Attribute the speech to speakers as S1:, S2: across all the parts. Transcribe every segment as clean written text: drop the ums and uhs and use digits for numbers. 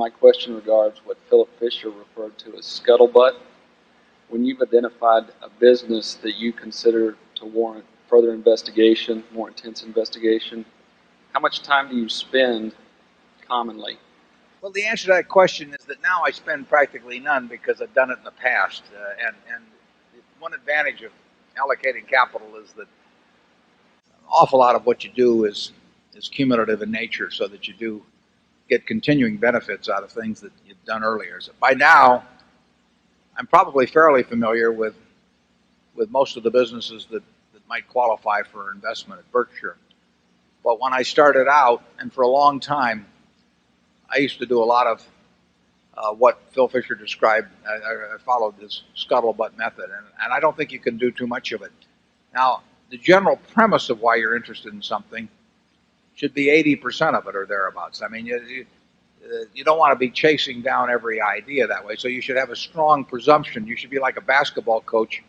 S1: My question regards what Fisher referred to as scuttlebutt. When you've identified a business that you consider to warrant further investigation, more intense investigation, how much time do you spend commonly?
S2: Well, the answer to that question is that now I spend practically none because I've done it in the past. And one advantage of allocating capital is that an awful lot of what you do is cumulative in nature, so that you do get continuing benefits out of things that you've done earlier. So by now, I'm probably fairly familiar with most of the businesses that might qualify for investment at Berkshire. But when I started out, and for a long time, I used to do a lot of what Phil Fisher described. I followed this scuttlebutt method, and I don't think you can do too much of it. Now, the general premise of why you're interested in something should be 80% of it or thereabouts. I mean, you don't want to be chasing down every idea that way, so you should have a strong presumption. You should be like a basketball coach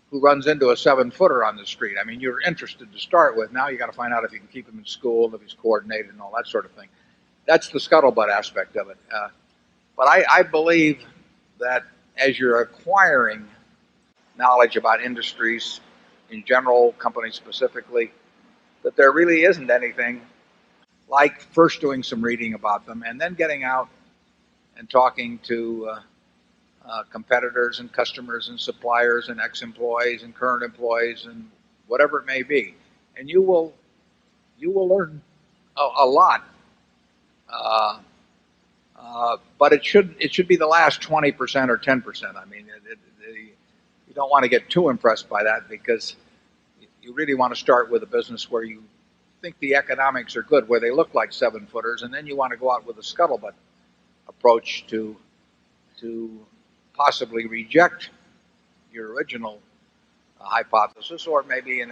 S2: who runs into a 7-footer on the street. I mean, you're interested to start with. Now you got to find out if you can keep him in school, and if he's coordinated and all that sort of thing. That's the scuttlebutt aspect of it. But I believe that as you're acquiring knowledge about industries in general, companies specifically, that there really isn't anything like first doing some reading about them and then getting out and talking to competitors and customers and suppliers and ex-employees and current employees and whatever it may be, and you will learn a lot. But it should be the last 20% or 10%. I mean, you don't want to get too impressed by that, because you really want to start with a business where you think the economics are good, where they look like 7-footers, and then you want to go out with a scuttlebutt approach to possibly reject your original hypothesis, or maybe and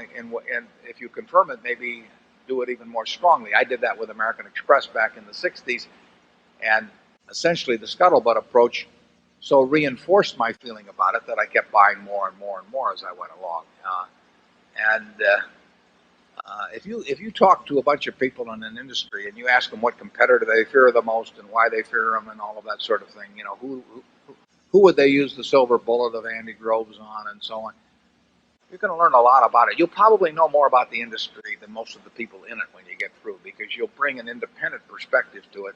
S2: if you confirm it, maybe do it even more strongly. I did that with American Express back in the 60s, and essentially the scuttlebutt approach so reinforced my feeling about it that I kept buying more and more and more as I went along. If you talk to a bunch of people in an industry and you ask them what competitor they fear the most and why they fear them and all of that sort of thing, you know, who would they use the silver bullet of Andy Groves on and so on, you're going to learn a lot about it. You'll probably know more about the industry than most of the people in it when you get through, because you'll bring an independent perspective to it,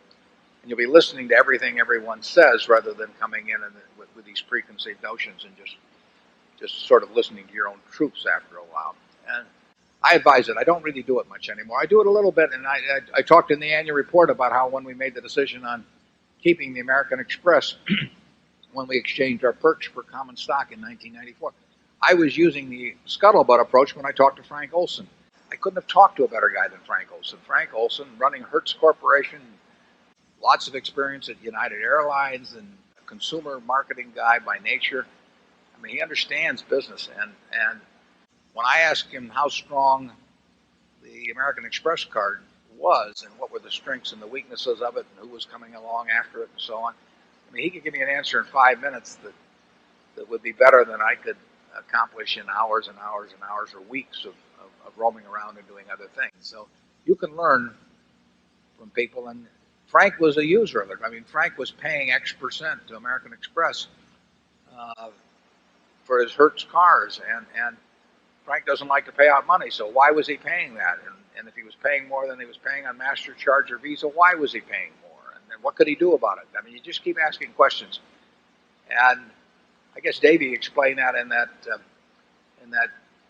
S2: and you'll be listening to everything everyone says rather than coming in and with these preconceived notions and just sort of listening to your own troops after a while. And I advise it. I don't really do it much anymore. I do it a little bit, and I talked in the annual report about how when we made the decision on keeping the American Express, when we exchanged our perks for common stock in 1994, I was using the scuttlebutt approach when I talked to Frank Olson. I couldn't have talked to a better guy than Frank Olson. Frank Olson, running Hertz Corporation, lots of experience at United Airlines, and a consumer marketing guy by nature. I mean, he understands business, and when I asked him how strong the American Express card was and what were the strengths and the weaknesses of it and who was coming along after it and so on, I mean, he could give me an answer in 5 minutes that would be better than I could accomplish in hours and hours and hours or weeks of roaming around and doing other things. So you can learn from people, and Frank was a user of it. I mean, Frank was paying X% to American Express for his Hertz cars, and Frank doesn't like to pay out money, so why was he paying that? And if he was paying more than he was paying on MasterCharge or Visa, why was he paying more? And what could he do about it? I mean, you just keep asking questions. And I guess Davey explained that in that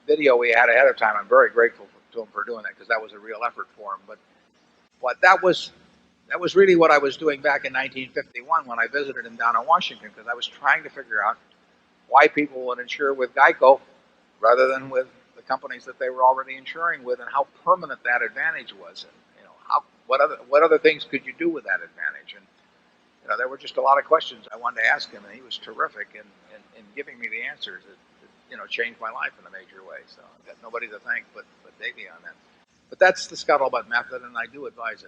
S2: video we had ahead of time. I'm very grateful to him for doing that, because that was a real effort for him. But that was really what I was doing back in 1951 when I visited him down in Washington, because I was trying to figure out why people would insure with Geico rather than with the companies that they were already insuring with, and how permanent that advantage was, and you know, what other things could you do with that advantage? And you know, there were just a lot of questions I wanted to ask him, and he was terrific in giving me the answers that you know, changed my life in a major way. So I've got nobody to thank but Davey on that. But that's the scuttlebutt method, and I do advise it.